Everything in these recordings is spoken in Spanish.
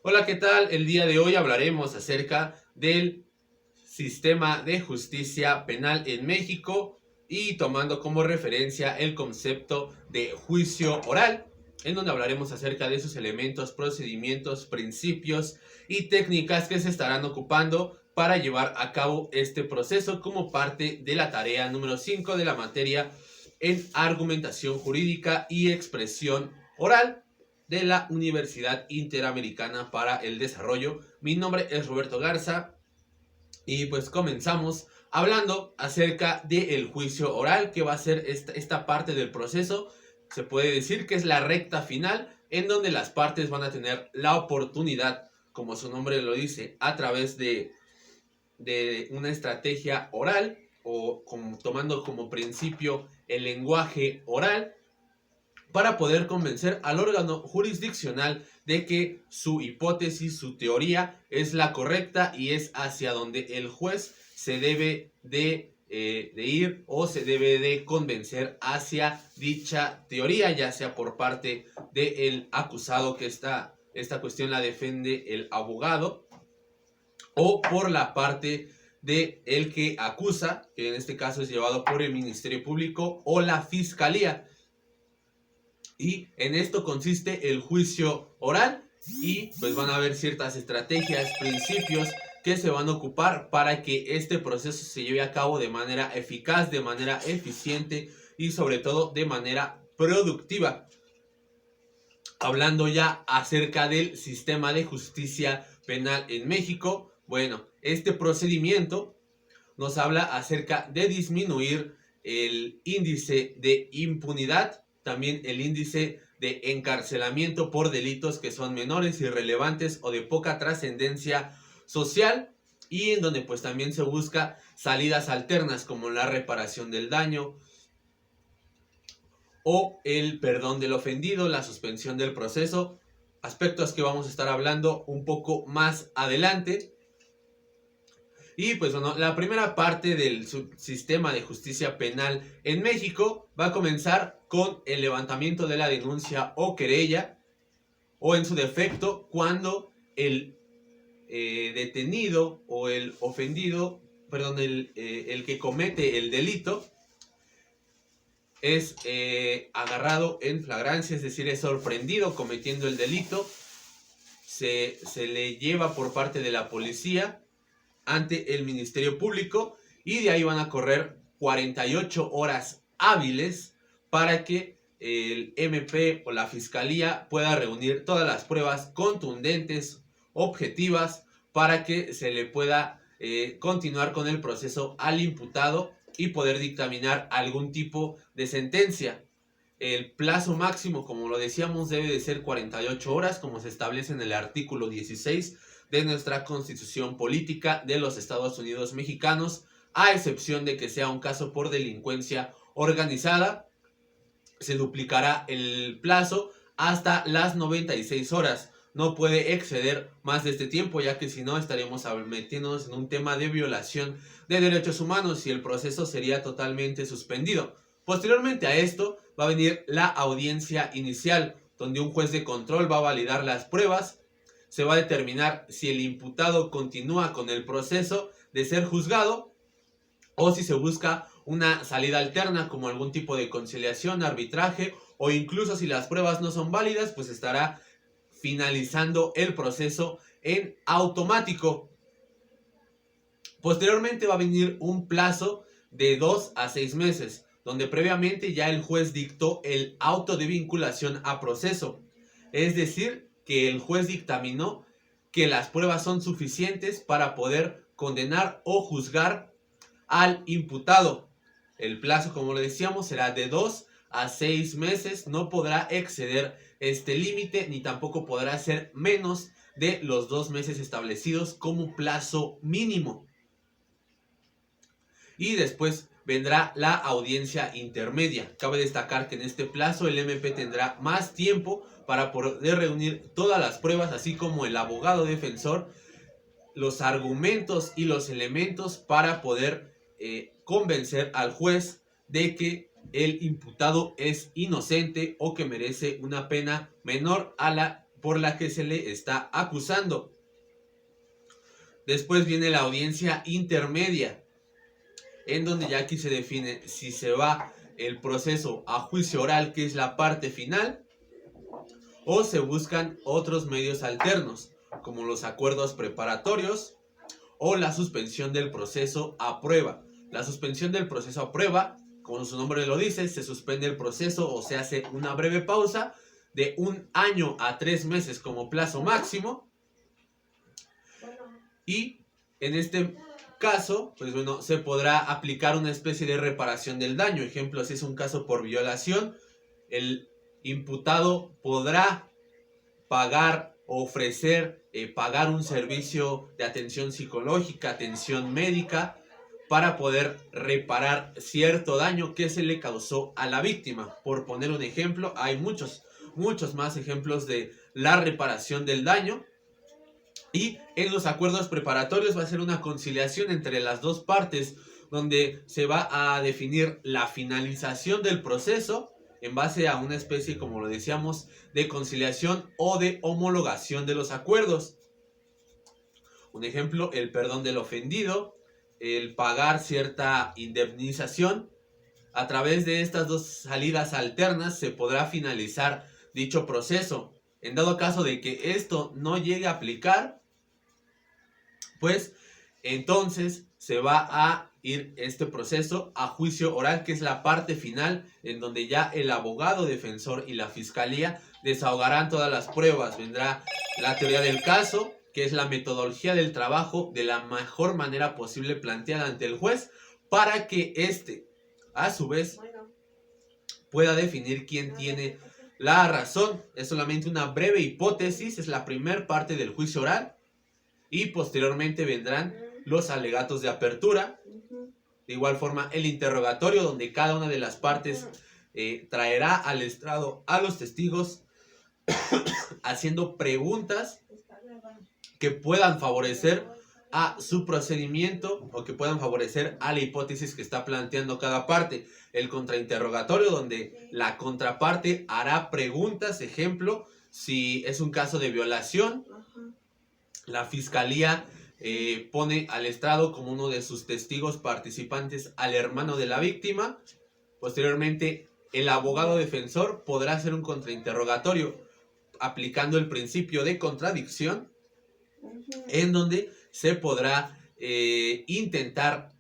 Hola, ¿qué tal? El día de hoy hablaremos acerca del sistema de justicia penal en México y tomando como referencia el concepto de juicio oral, en donde hablaremos acerca de sus elementos, procedimientos, principios y técnicas que se estarán ocupando para llevar a cabo este proceso como parte de la tarea número 5 de la materia en argumentación jurídica y expresión oral de la Universidad Interamericana para el Desarrollo. Mi nombre es Roberto Garza y pues comenzamos hablando acerca del juicio oral, que va a ser esta parte del proceso. Se puede decir que es la recta final en donde las partes van a tener la oportunidad, como su nombre lo dice, a través de una estrategia oral o tomando como principio el lenguaje oral, para poder convencer al órgano jurisdiccional de que su hipótesis, su teoría es la correcta y es hacia donde el juez se debe de ir o se debe de convencer hacia dicha teoría, ya sea por parte del acusado, que esta cuestión la defiende el abogado, o por la parte de el que acusa, que en este caso es llevado por el Ministerio Público o la Fiscalía. Y en esto consiste el juicio oral, y pues van a haber ciertas estrategias, principios que se van a ocupar para que este proceso se lleve a cabo de manera eficaz, de manera eficiente y sobre todo de manera productiva. Hablando ya acerca del sistema de justicia penal en México, bueno, este procedimiento nos habla acerca de disminuir el índice de impunidad, también el índice de encarcelamiento por delitos que son menores, irrelevantes o de poca trascendencia social, y en donde pues también se busca salidas alternas como la reparación del daño o el perdón del ofendido, la suspensión del proceso, aspectos que vamos a estar hablando un poco más adelante. Y pues bueno, la primera parte del sistema de justicia penal en México va a comenzar con el levantamiento de la denuncia o querella, o en su defecto cuando el detenido o el ofendido, perdón, el que comete el delito es agarrado en flagrancia, es decir, es sorprendido cometiendo el delito, se le lleva por parte de la policía ante el Ministerio Público, y de ahí van a correr 48 horas hábiles para que el MP o la Fiscalía pueda reunir todas las pruebas contundentes, objetivas, para que se le pueda continuar con el proceso al imputado y poder dictaminar algún tipo de sentencia. El plazo máximo, como lo decíamos, debe de ser 48 horas, como se establece en el artículo 16 de nuestra Constitución Política de los Estados Unidos Mexicanos, a excepción de que sea un caso por delincuencia organizada. Se duplicará el plazo hasta las 96 horas. No puede exceder más de este tiempo, ya que si no estaremos metiéndonos en un tema de violación de derechos humanos y el proceso sería totalmente suspendido. Posteriormente a esto va a venir la audiencia inicial, donde un juez de control va a validar las pruebas. Se va a determinar si el imputado continúa con el proceso de ser juzgado o si se busca una salida alterna como algún tipo de conciliación, arbitraje, o incluso si las pruebas no son válidas, pues estará finalizando el proceso en automático. Posteriormente va a venir un plazo de 2 a 6 meses, donde previamente ya el juez dictó el auto de vinculación a proceso. Es decir, que el juez dictaminó que las pruebas son suficientes para poder condenar o juzgar al imputado. El plazo, como lo decíamos, será de 2 a 6 meses. No podrá exceder este límite, ni tampoco podrá ser menos de los 2 meses establecidos como plazo mínimo. Y después vendrá la audiencia intermedia. Cabe destacar que en este plazo el MP tendrá más tiempo para poder reunir todas las pruebas, así como el abogado defensor, los argumentos y los elementos para poder convencer al juez de que el imputado es inocente o que merece una pena menor a la por la que se le está acusando. Después viene la audiencia intermedia, en donde ya aquí se define si se va el proceso a juicio oral, que es la parte final, o se buscan otros medios alternos, como los acuerdos preparatorios o la suspensión del proceso a prueba. La suspensión del proceso a prueba, como su nombre lo dice, se suspende el proceso o se hace una breve pausa de 1 año a 3 meses como plazo máximo. Y en este caso, pues bueno, se podrá aplicar una especie de reparación del daño. Ejemplo, si es un caso por violación, el imputado podrá pagar o ofrecer pagar un servicio de atención psicológica, atención médica, para poder reparar cierto daño que se le causó a la víctima. Por poner un ejemplo, hay muchos más ejemplos de la reparación del daño. Y en los acuerdos preparatorios va a ser una conciliación entre las dos partes, donde se va a definir la finalización del proceso en base a una especie, como lo decíamos, de conciliación o de homologación de los acuerdos. Un ejemplo, el perdón del ofendido, el pagar cierta indemnización. A través de estas dos salidas alternas se podrá finalizar dicho proceso. En dado caso de que esto no llegue a aplicar, pues entonces se va a ir este proceso a juicio oral, que es la parte final, en donde ya el abogado defensor y la fiscalía desahogarán todas las pruebas. Vendrá la teoría del caso, que es la metodología del trabajo de la mejor manera posible planteada ante el juez, para que éste, a su vez, pueda definir quién tiene la razón. Es solamente una breve hipótesis, es la primera parte del juicio oral. Y posteriormente vendrán los alegatos de apertura. De igual forma, el interrogatorio, donde cada una de las partes traerá al estrado a los testigos haciendo preguntas que puedan favorecer a su procedimiento o que puedan favorecer a la hipótesis que está planteando cada parte. El contrainterrogatorio, donde la contraparte hará preguntas. Ejemplo, si es un caso de violación, la fiscalía pone al estrado como uno de sus testigos participantes al hermano de la víctima. Posteriormente, el abogado defensor podrá hacer un contrainterrogatorio aplicando el principio de contradicción, en donde se podrá intentar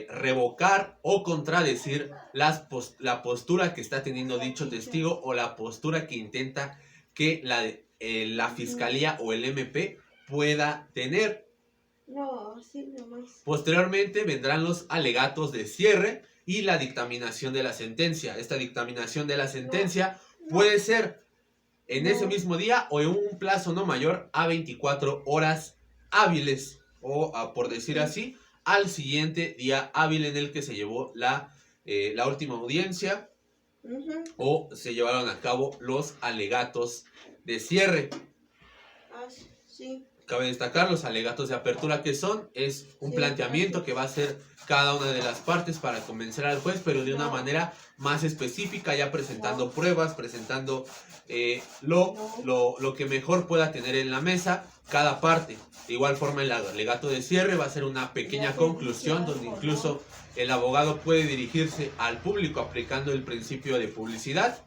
revocar o contradecir la postura que está teniendo dicho testigo o la postura que intenta que la fiscalía o el MP pueda tener. Posteriormente vendrán los alegatos de cierre y la dictaminación de la sentencia. Esta dictaminación de la sentencia puede ser en ese mismo día o en un plazo no mayor a 24 horas hábiles, o por decir así, al siguiente día hábil en el que se llevó la última audiencia o se llevaron a cabo los alegatos de cierre. Cabe destacar los alegatos de apertura, que es un planteamiento que va a hacer cada una de las partes para convencer al juez, pero de una manera más específica, ya presentando pruebas, presentando lo que mejor pueda tener en la mesa cada parte. De igual forma, el alegato de cierre va a ser una pequeña conclusión, donde incluso el abogado puede dirigirse al público aplicando el principio de publicidad.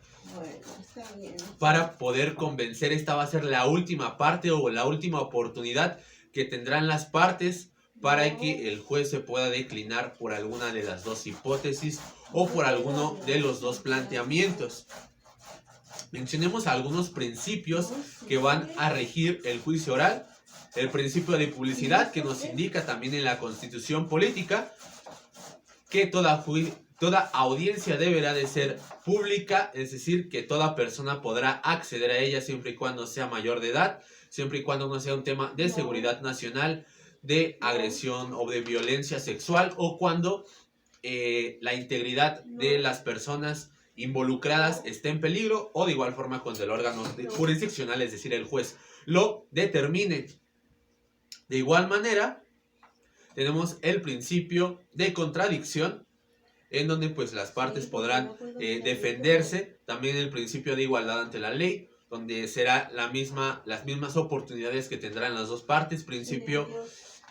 Para poder convencer. Esta va a ser la última parte o la última oportunidad que tendrán las partes para que el juez se pueda declinar por alguna de las dos hipótesis o por alguno de los dos planteamientos. Mencionemos algunos principios que van a regir el juicio oral. El principio de publicidad, que nos indica también en la Constitución Política que toda audiencia deberá de ser pública, es decir, que toda persona podrá acceder a ella siempre y cuando sea mayor de edad, siempre y cuando no sea un tema de seguridad nacional, de agresión o de violencia sexual, o cuando la integridad de las personas involucradas esté en peligro, o de igual forma cuando el órgano jurisdiccional, es decir, el juez, lo determine. De igual manera, tenemos el principio de contradicción, en donde pues las partes podrán defenderse. También el principio de igualdad ante la ley, donde será las mismas oportunidades que tendrán las dos partes. Principio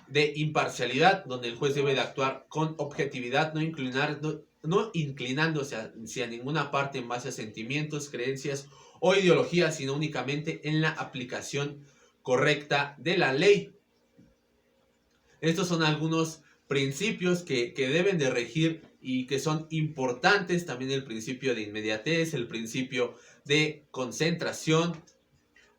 de imparcialidad, donde el juez debe de actuar con objetividad, no inclinándose hacia ninguna parte en base a sentimientos, creencias o ideologías, sino únicamente en la aplicación correcta de la ley. Estos son algunos principios que deben de regir y que son importantes. También el principio de inmediatez, el principio de concentración,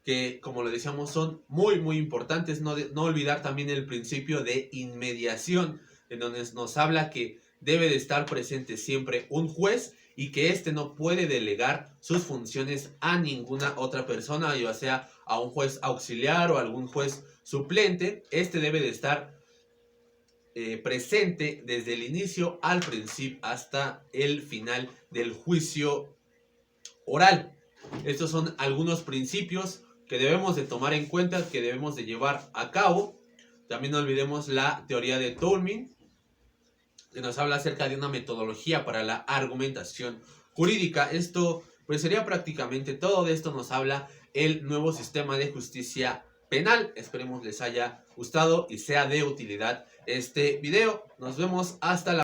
que como lo decíamos son muy importantes. No olvidar también el principio de inmediación, en donde nos habla que debe de estar presente siempre un juez y que éste no puede delegar sus funciones a ninguna otra persona, ya sea a un juez auxiliar o algún juez suplente. Este debe de estar presente desde el inicio al principio hasta el final del juicio oral. Estos son algunos principios que debemos de tomar en cuenta, que debemos de llevar a cabo. También no olvidemos la teoría de Turing, que nos habla acerca de una metodología para la argumentación jurídica. Esto pues sería prácticamente todo. De esto nos habla el nuevo sistema de justicia penal. Esperemos les haya gustado y sea de utilidad este video. Nos vemos hasta la